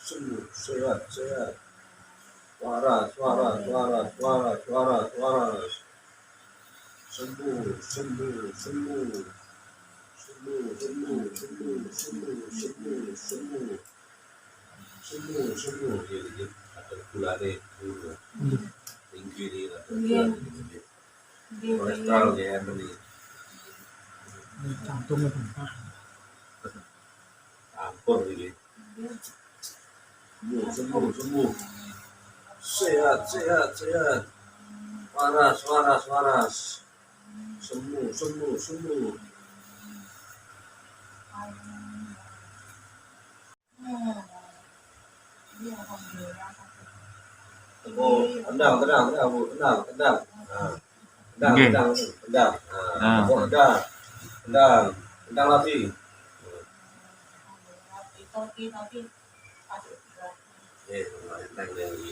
sembuh, sehat, sehat. Waras, waras, waras, waras, waras, waras. Sembuh, sembuh, sembuh. Sembuh, sembuh, sembuh, sembuh, sembuh, sembuh. Sembuh, sembuh. Jadi ada gula deh, gula. Tinggi nih, ada gula nih. Kolesterol ya, ini. Jantungnya Ampun ini. Sembuh, sembuh, sembuh. Sehat, sehat, sehat. Waras, waras, waras. Sembuh, sembuh, sembuh. Oh, tendang, tendang, tendang, Bu. Tendang, tendang. Nah. Tendang, Oke. tendang, tendang. Nah. Tendang, tendang, tendang lagi. Tendang lagi.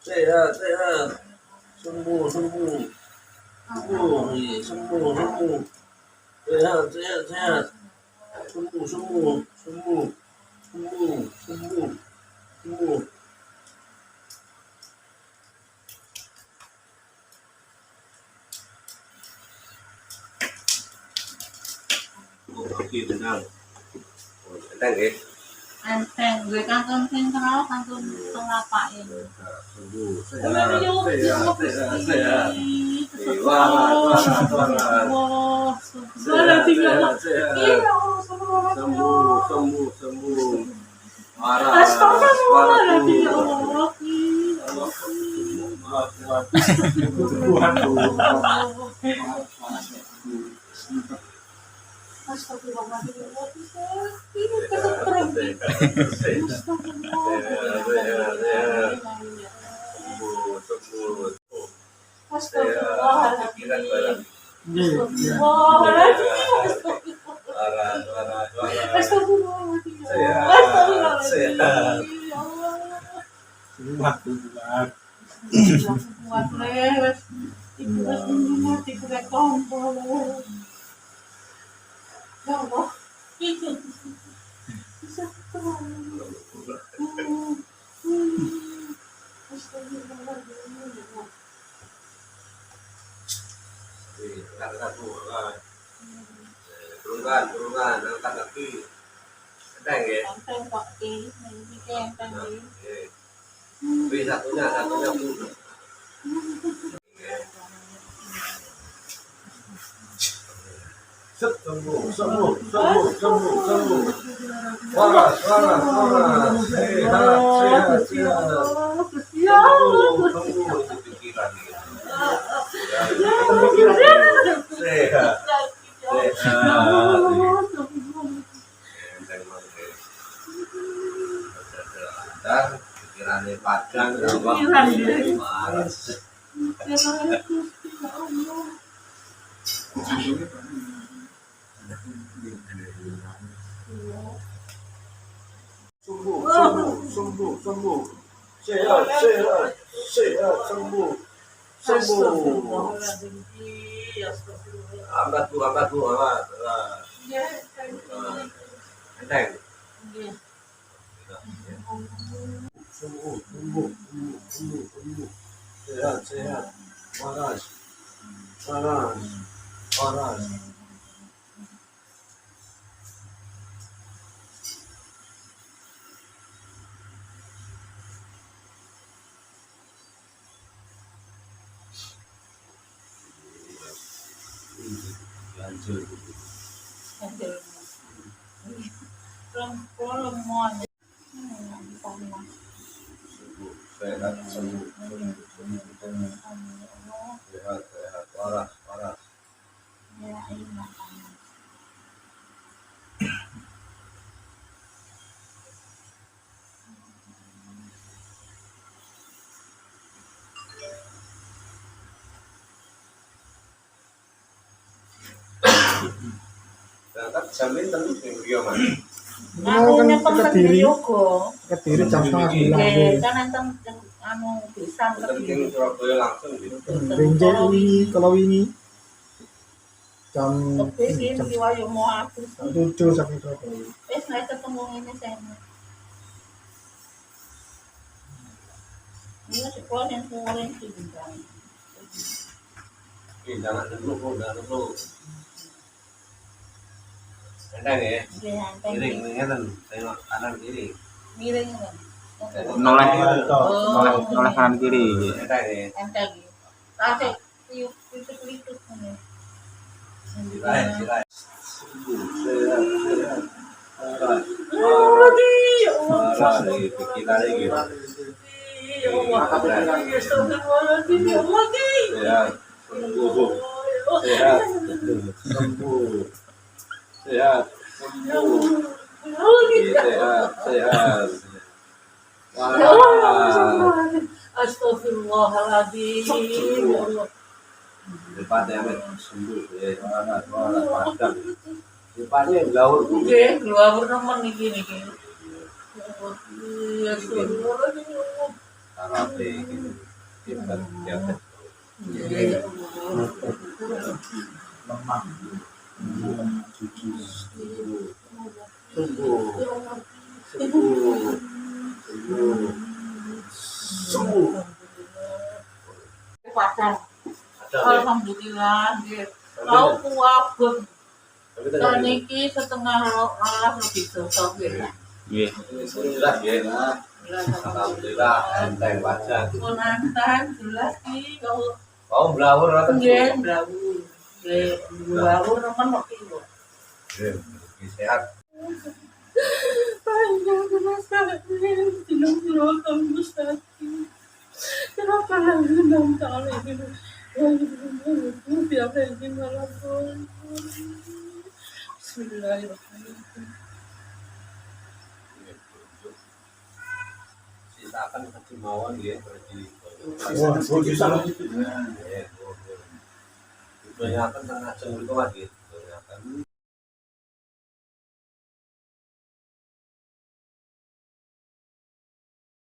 Sehat, sehat. Sembuh, sembuh. Sembuh, sembuh, sembuh. Sehat, sehat, sehat. Sembuh, sembuh, sembuh. Sembuh, sembuh, sembuh. Oke, tenang. Tenang ya. Enteng, gue kantun sing kenal kantun tengapain. Sembuh, sehat, sehat, sehat, sehat. Waras, waras, waras. Sehat, sehat, sehat. Sembuh, sembuh, sembuh. Waras, waras. Turunkan, turunkan, angkat kaki. Enteng ya. Enteng kok ini enteng ini. Tapi satunya Bu. Sembuh, sembuh, sembuh, sembuh, sembuh. Waras, waras, waras. Sehat, sehat, sehat. Sembuh, sembuh itu pikiran gitu. Sehat, sehat. Dan pikirannya padang, waras. Sembuh, sembuh, sembuh, sembuh. Sehat, sehat, sehat, sembuh. Sembuh. Ambat Bu, ambat Bu, ambat. Enteng. Sembuh, sembuh, sembuh, sembuh, sembuh. Sehat, sehat. Waras, waras, waras. Lanjut. Sehat, sembuh, sembuh, sembuh, sembuh. Sehat, sehat, waras, waras. Berangkat jam pinten ning Rio Mas? Aku nyepeng Kediri yoga. Kediri jam setengah Nggih, 9. kan enten anu bisa Penting Kediri. Surabaya langsung gitu. Benjai ini kalau ini jam Oke, ini riwayo mau aku. 7 sampai Surabaya. Saya ketemu ini saya. Ini sekolah yang kemarin sih bukan. Jangan dulu, jangan dulu. Enteng ya. Iya, Miring, miringan, tengok kanan kiri. miring kan. Noleh Oh, noleh kanan kiri. Enteng ya. enteng. Kasih itu kan. Silain, silain. Sehat, sehat. Marah lagi, pikiran lagi. Sehat, sembuh. Sehat, sembuh. Sehat, sembuh. Sehat, sehat. Wah, Astagfirullahaladzim. Ya Allah. depannya amat sembuh. Marah, padang. Depannya gaul. Oke, keluar teman nih gini. Ya Allah. Ya Astagfirullahaladzim. Karate gitu. Kita tiap Ya Allah. Lemah. sembuh, sembuh, sembuh, sembuh. Padang. Ada ya? Alhamdulillah, nggih. Kau kuwabut. Tapi tadi Saniki setengah malah lebih dosa nggih. Nggih. Alhamdulillah ya. Alhamdulillah enteng wajah. Menantang jelas iki kau Kau blawur atau nggih blawur. Nggih, blawur nemen kok iki lho. Sehat. Panjang mustaqim, siratal mustaqim. Kenapa lagi enam kali ini? Biar lagi malam. Bismillahirrahmanirrahim. Sisakan kecimauan ya berarti. Kebanyakan tengah jam itu lagi. Kebanyakan.